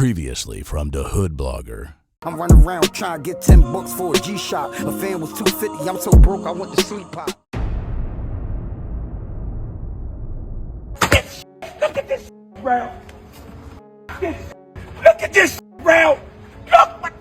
Previously from The Hood Blogger. I'm running around trying to get 10 bucks for a G-Shot. A fan was $250, I'm so broke I went to sleep pop. Look at this round. Look at this round. Look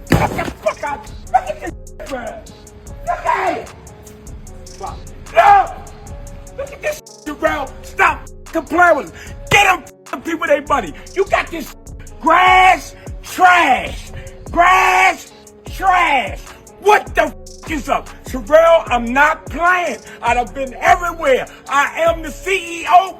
the fuck out. Look at this round. Look at it. Look at this round. Stop complaining with us. Get them people their money. You got this grass trash. Grass trash. What the f is up? Sherelle, I'm not playing. I've been everywhere. I am the CEO.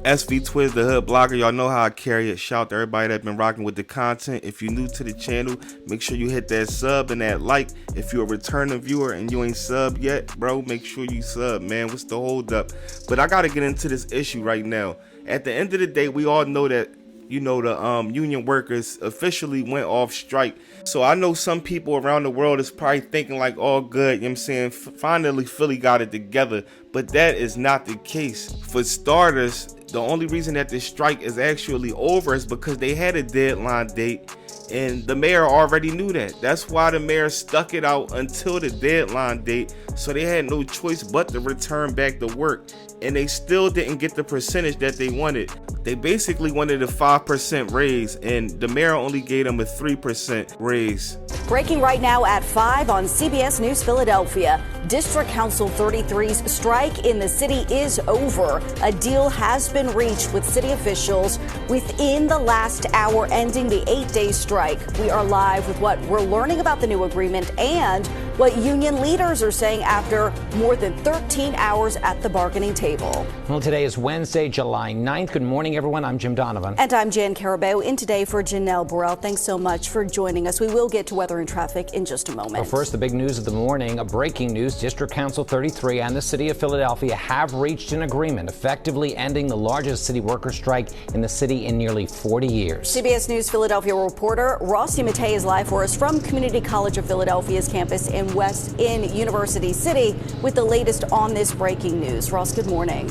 SV Twiz, the Hood Blogger. Y'all know how I carry it. Shout out to everybody that's been rocking with the content. If you're new to the channel, make sure you hit that sub and that like. If you're a returning viewer and you ain't sub yet, bro, make sure you sub, man. What's the hold up? But I gotta get into this issue right now. At the end of the day, we all know that, you know, the union workers officially went off strike. So I know some people around the world is probably thinking like, all good, you know what I'm saying, finally Philly got it together. But that is not the case. For starters, the only reason that this strike is actually over is because they had a deadline date and the mayor already knew that. That's why the mayor stuck it out until the deadline date. So they had no choice but to return back to work. And they still didn't get the percentage that they wanted. They basically wanted a 5% raise, and the mayor only gave them a 3% raise. Breaking right now at 5 on CBS News Philadelphia. District Council 33's strike in the city is over. A deal has been reached with city officials within the last hour, ending the 8-day strike. We are live with what we're learning about the new agreement and what union leaders are saying after more than 13 hours at the bargaining table. Well, today is Wednesday, July 9th. Good morning, everyone. I'm Jim Donovan. And I'm Jan Carabeo. In today for Janelle Burrell. Thanks so much for joining us. We will get to weather and traffic in just a moment. Well, first, the big news of the morning. Breaking news. District Council 33 and the city of Philadelphia have reached an agreement, effectively ending the largest city worker strike in the city in nearly 40 years. CBS News Philadelphia reporter Ross DiMattei is live for us from Community College of Philadelphia's campus in University City with the latest on this breaking news. Ross, good morning.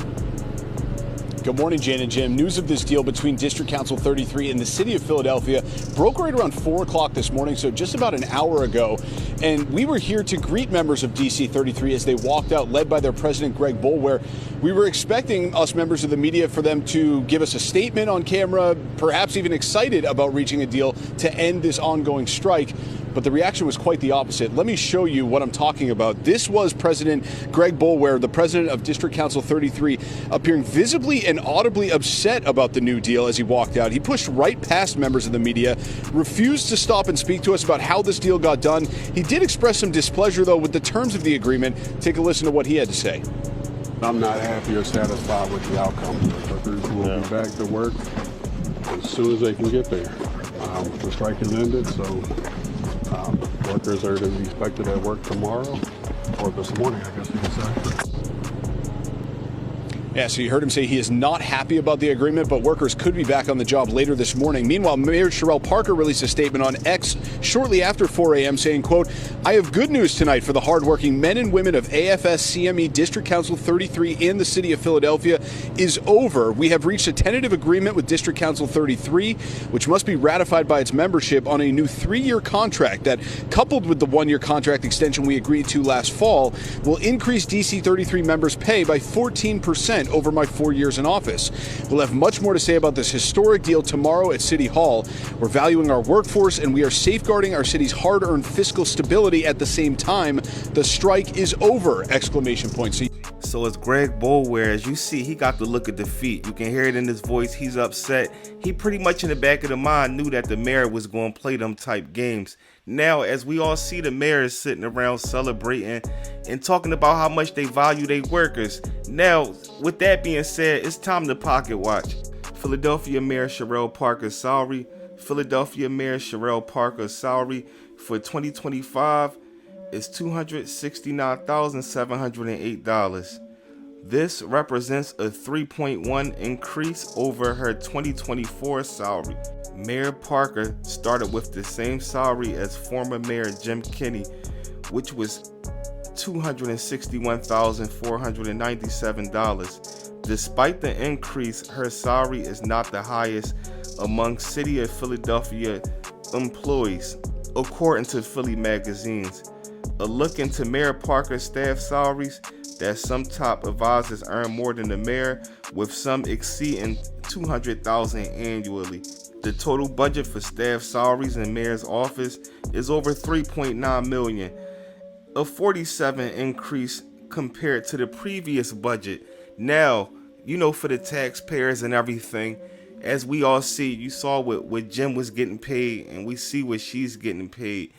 Good morning, Jan and Jim. News of this deal between District Council 33 and the city of Philadelphia broke right around 4 o'clock this morning, so just about an hour ago. And we were here to greet members of DC 33 as they walked out, led by their president, Greg Boulware. We were expecting us members of the media for them to give us a statement on camera, perhaps even excited about reaching a deal to end this ongoing strike. But the reaction was quite the opposite. Let me show you what I'm talking about. This was President Greg Boulware, the president of District Council 33, appearing visibly and audibly upset about the new deal as he walked out. He pushed right past members of the media, refused to stop and speak to us about how this deal got done. He did express some displeasure, though, with the terms of the agreement. Take a listen to what he had to say. I'm not happy or satisfied with the outcome. The workers will be back to work as soon as they can get there. The strike has ended, so workers are to be expected at work tomorrow, or this morning, I guess you could say. Yeah, so you heard him say he is not happy about the agreement, but workers could be back on the job later this morning. Meanwhile, Mayor Sherelle Parker released a statement on X shortly after 4 a.m. saying, quote, "I have good news tonight for the hardworking men and women of AFS-CME District Council 33 and the city of Philadelphia is over. We have reached a tentative agreement with District Council 33, which must be ratified by its membership on a new 3-year contract that, coupled with the 1-year contract extension we agreed to last fall, will increase DC 33 members' pay by 14% over my 4 years in office. We'll have much more to say about this historic deal tomorrow at City Hall. We're valuing our workforce and we are safeguarding our city's hard-earned fiscal stability at the same time. The strike is over!" Exclamation point. So it's Greg Boulware. As you see, he got the look of defeat. You can hear it in his voice. He's upset. He pretty much in the back of the mind knew that the mayor was going to play them type games. Now, as we all see, the mayor is sitting around celebrating and talking about how much they value their workers. Now, with that being said, it's time to pocket watch. Philadelphia Mayor Sherelle Parker's salary. Philadelphia Mayor Sherelle Parker's salary for 2025 is $269,708. This represents a 3.1 increase over her 2024 salary. Mayor Parker started with the same salary as former Mayor Jim Kenney, which was $261,497. Despite the increase, her salary is not the highest among City of Philadelphia employees, according to Philly magazines. A look into Mayor Parker's staff salaries, that some top advisors earn more than the mayor, with some exceeding $200,000 annually. The total budget for staff salaries in mayor's office is over $3.9 million, a 47% increase compared to the previous budget. Now, for the taxpayers and everything, as we all see, you saw what Jim was getting paid, and we see what she's getting paid.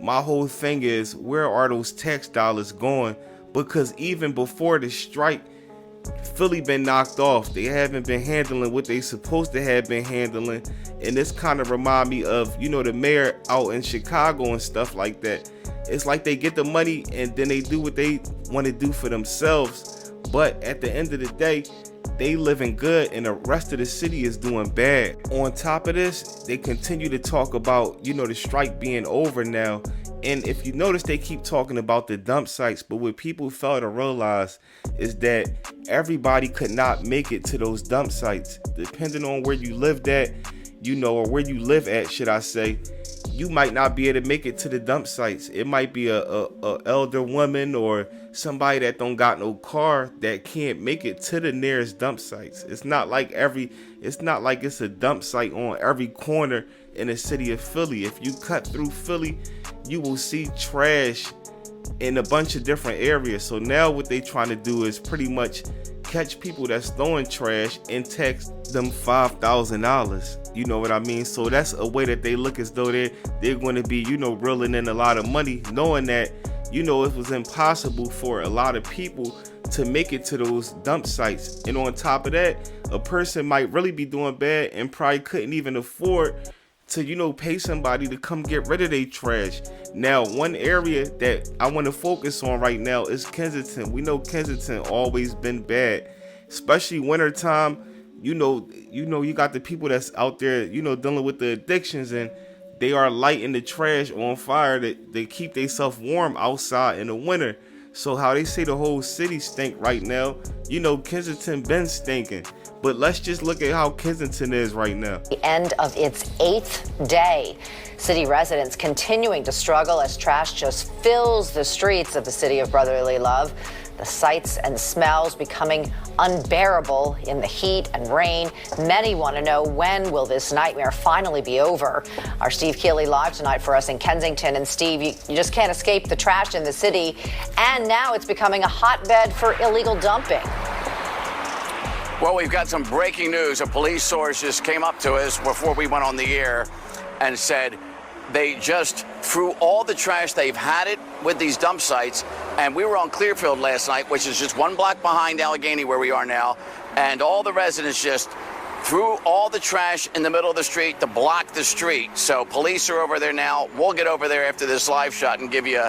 My whole thing is, where are those tax dollars going? Because even before the strike, Philly been knocked off. They haven't been handling what they supposed to have been handling. And this kind of remind me of, the mayor out in Chicago and stuff like that. It's like they get the money and then they do what they want to do for themselves. But at the end of the day, they living good and the rest of the city is doing bad. On top of this, they continue to talk about, the strike being over now. And if you notice, they keep talking about the dump sites, but what people fail to realize is that everybody could not make it to those dump sites. Depending on where you lived at, or where you live at, should I say, you might not be able to make it to the dump sites. It might be a elder woman or somebody that don't got no car that can't make it to the nearest dump sites. It's not like it's a dump site on every corner in the city of Philly. If you cut through Philly, you will see trash in a bunch of different areas. So now what they trying to do is pretty much catch people that's throwing trash and tax them $5,000. You know what I mean? So that's a way that they look as though they're going to be, reeling in a lot of money, knowing that, it was impossible for a lot of people to make it to those dump sites. And on top of that, a person might really be doing bad and probably couldn't even afford to, pay somebody to come get rid of their trash. Now, one area that I want to focus on right now is Kensington. We know Kensington always been bad, especially wintertime. You got the people that's out there, dealing with the addictions, and they are lighting the trash on fire that they keep themselves warm outside in the winter. So how they say the whole city stink right now, Kensington been stinking. But let's just look at how Kensington is right now. The end of its 8th day. City residents continuing to struggle as trash just fills the streets of the city of brotherly love. The sights and smells becoming unbearable in the heat and rain. Many want to know, when will this nightmare finally be over? Our Steve Keeley live tonight for us in Kensington. And Steve, you just can't escape the trash in the city. And now it's becoming a hotbed for illegal dumping. Well, we've got some breaking news. A police source just came up to us before we went on the air and said they just threw all the trash. They've had it with these dump sites. And we were on Clearfield last night, which is just one block behind Allegheny where we are now. And all the residents just threw all the trash in the middle of the street to block the street. So police are over there now. We'll get over there after this live shot and give you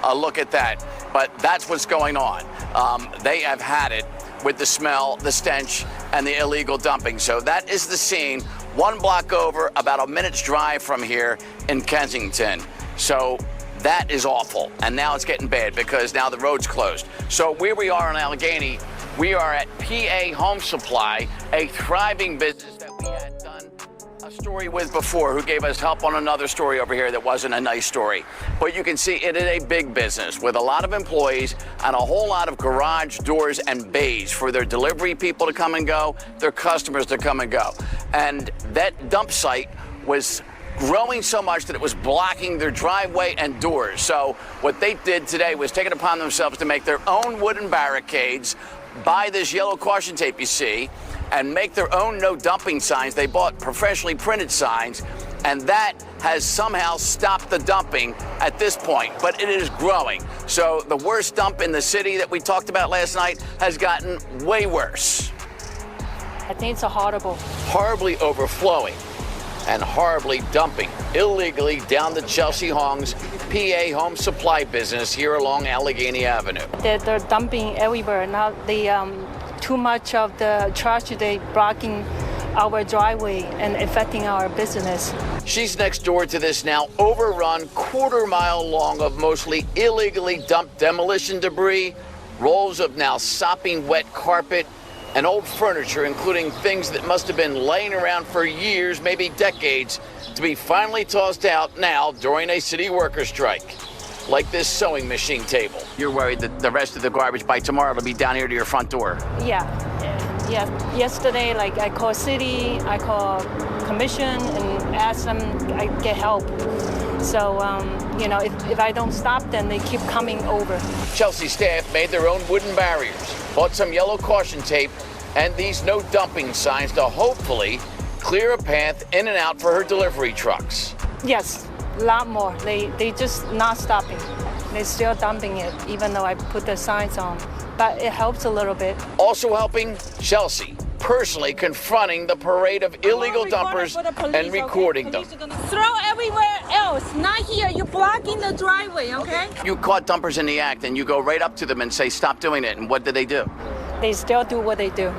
a look at that. But that's what's going on. They have had it with the smell, the stench, and the illegal dumping. So that is the scene, one block over, about a minute's drive from here in Kensington. So that is awful. And now it's getting bad because now the road's closed. So where we are in Allegheny, we are at PA Home Supply, a thriving business that we had done a story with before, who gave us help on another story over here that wasn't a nice story. But you can see it is a big business with a lot of employees and a whole lot of garage doors and bays for their delivery people to come and go, their customers to come and go. And that dump site was growing so much that it was blocking their driveway and doors. So what they did today was take it upon themselves to make their own wooden barricades, buy this yellow caution tape you see, and make their own no dumping signs. They bought professionally printed signs, and that has somehow stopped the dumping at this point, but it is growing. So the worst dump in the city that we talked about last night has gotten way worse. I think it's horrible. Horribly overflowing and horribly dumping illegally down the Chelsea Hong's PA Home Supply business here along Allegheny Avenue. They're dumping everywhere. Now too much of the trash, they blocking our driveway and affecting our business. She's next door to this now overrun quarter-mile long of mostly illegally dumped demolition debris, rolls of now sopping wet carpet, and old furniture, including things that must have been laying around for years, maybe decades, to be finally tossed out now during a city worker strike. Like this sewing machine table. You're worried that the rest of the garbage by tomorrow will be down here to your front door. Yeah. Yesterday, like I called city, I called commission and asked them I get help. So, if I don't stop, then they keep coming over. Chelsea staff made their own wooden barriers, bought some yellow caution tape, and these no dumping signs to hopefully clear a path in and out for her delivery trucks. Yes. A lot more. They just not stopping. They're still dumping it, even though I put the signs on. But it helps a little bit. Also helping, Chelsea personally confronting the parade of illegal dumpers and recording them. Throw everywhere else, not here. You're blocking the driveway, okay? You caught dumpers in the act, and you go right up to them and say, stop doing it. And what do? They still do what they do.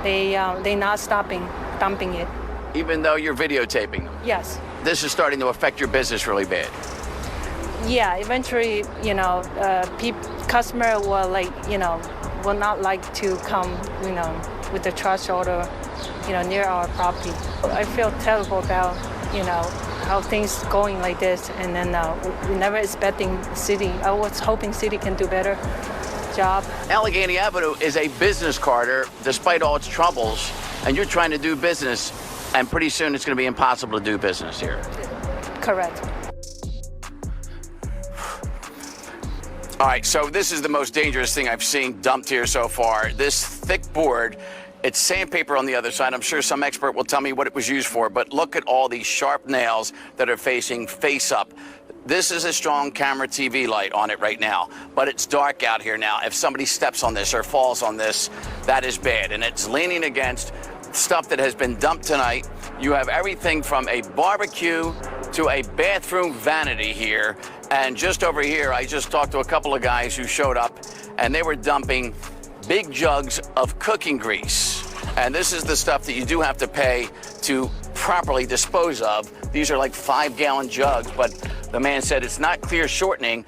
They not stopping, dumping it. Even though you're videotaping them? Yes. This is starting to affect your business really bad. Yeah, eventually, customer will not like to come, with the trash order, near our property. I feel terrible about, how things going like this, and then we never expecting city. I was hoping city can do better job. Allegheny Avenue is a business corridor, despite all its troubles, and you're trying to do business. And pretty soon it's going to be impossible to do business here. Correct. All right, so this is the most dangerous thing I've seen dumped here so far. This thick board, it's sandpaper on the other side. I'm sure some expert will tell me what it was used for, but look at all these sharp nails that are facing face up. This is a strong camera TV light on it right now, but it's dark out here now. If somebody steps on this or falls on this, that is bad, and it's leaning against stuff that has been dumped tonight. You have everything from a barbecue to a bathroom vanity here. And just over here, I just talked to a couple of guys who showed up, and they were dumping big jugs of cooking grease. And this is the stuff that you do have to pay to properly dispose of. These are like 5-gallon jugs, but the man said it's not clear shortening.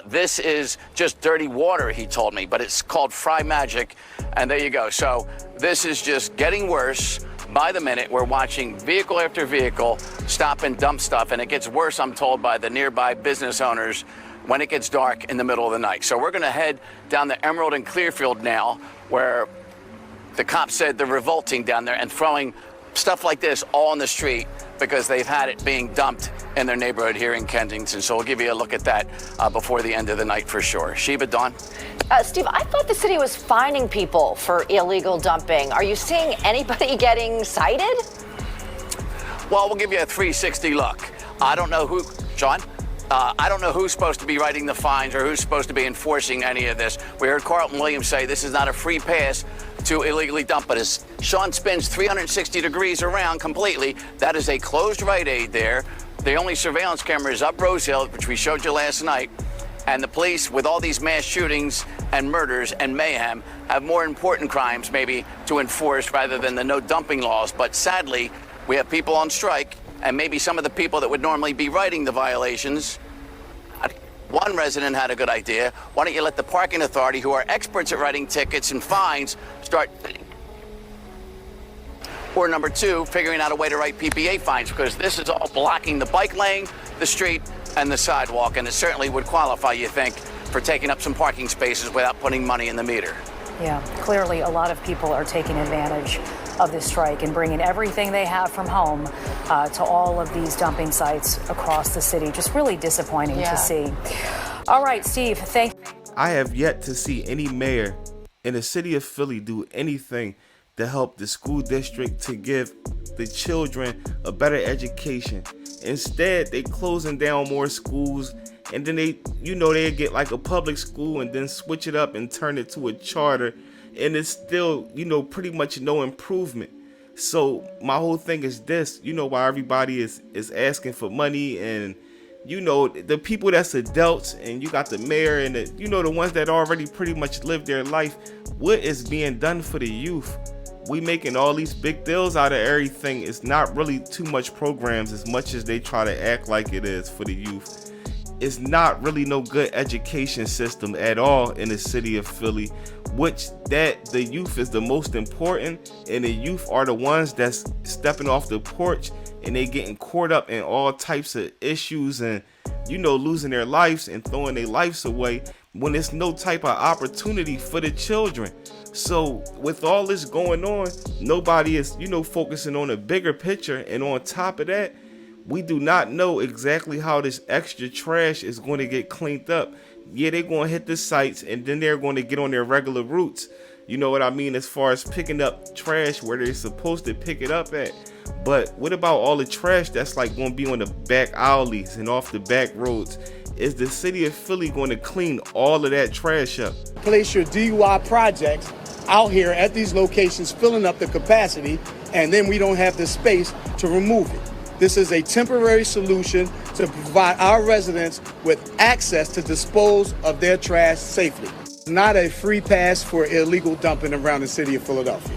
This is just dirty water, he told me, but it's called Fry Magic. And there you go. So this is just getting worse by the minute. We're watching vehicle after vehicle stop and dump stuff, and it gets worse, I'm told, by the nearby business owners when it gets dark in the middle of the night. So we're going to head down the Emerald and Clearfield now, where the cops said they're revolting down there and throwing stuff like this all on the street because they've had it being dumped in their neighborhood here in Kensington. So we'll give you a look at that before the end of the night for sure. Sheba, Dawn? Steve, I thought the city was fining people for illegal dumping. Are you seeing anybody getting cited? Well, we'll give you a 360 look. I don't know who, Sean? I don't know who's supposed to be writing the fines or who's supposed to be enforcing any of this. We heard Carlton Williams say this is not a free pass to illegally dump, but as Sean spins 360 degrees around completely, that is a closed Rite Aid there. The only surveillance camera is up Rose Hill, which we showed you last night. And the police, with all these mass shootings and murders and mayhem, have more important crimes maybe to enforce rather than the no dumping laws. But sadly, we have people on strike, and maybe some of the people that would normally be writing the violations. One resident had a good idea. Why don't you let the parking authority, who are experts at writing tickets and fines, start? Or number two, figuring out a way to write PPA fines, because this is all blocking the bike lane, the street, and the sidewalk, and it certainly would qualify, you think, for taking up some parking spaces without putting money in the meter. Yeah, clearly a lot of people are taking advantage of this strike and bringing everything they have from home to all of these dumping sites across the city. Just really disappointing to see. All right, Steve, thank you. I have yet to see any mayor in the city of Philly do anything to help the school district to give the children a better education. Instead, they closing down more schools, and then they get like a public school and then switch it up and turn it to a charter, and it's still, pretty much no improvement. So my whole thing is this, why everybody is asking for money, and the people that's adults, and you got the mayor and the ones that already pretty much live their life. What is being done for the youth? We making all these big deals out of everything. It's not really too much programs as much as they try to act like it is for the youth. it's not really no good education system at all in the city of Philly, which that the youth is the most important, and the youth are the ones that's stepping off the porch and they getting caught up in all types of issues and, you know, losing their lives and throwing their lives away when there's no type of opportunity for the children. So with all this going on, nobody is, you know, focusing on a bigger picture. And on top of that, we do not know exactly how this extra trash is going to get cleaned up. Yeah, they're going to hit the sites and then they're going to get on their regular routes. You know what I mean? As far as picking up trash where they're supposed to pick it up at. But what about all the trash that's like going to be on the back alleys and off the back roads? Is the city of Philly going to clean all of that trash up? Place your DUI projects out here at these locations, filling up the capacity, and then we don't have the space to remove it. This is a temporary solution to provide our residents with access to dispose of their trash safely. Not a free pass for illegal dumping around the city of Philadelphia.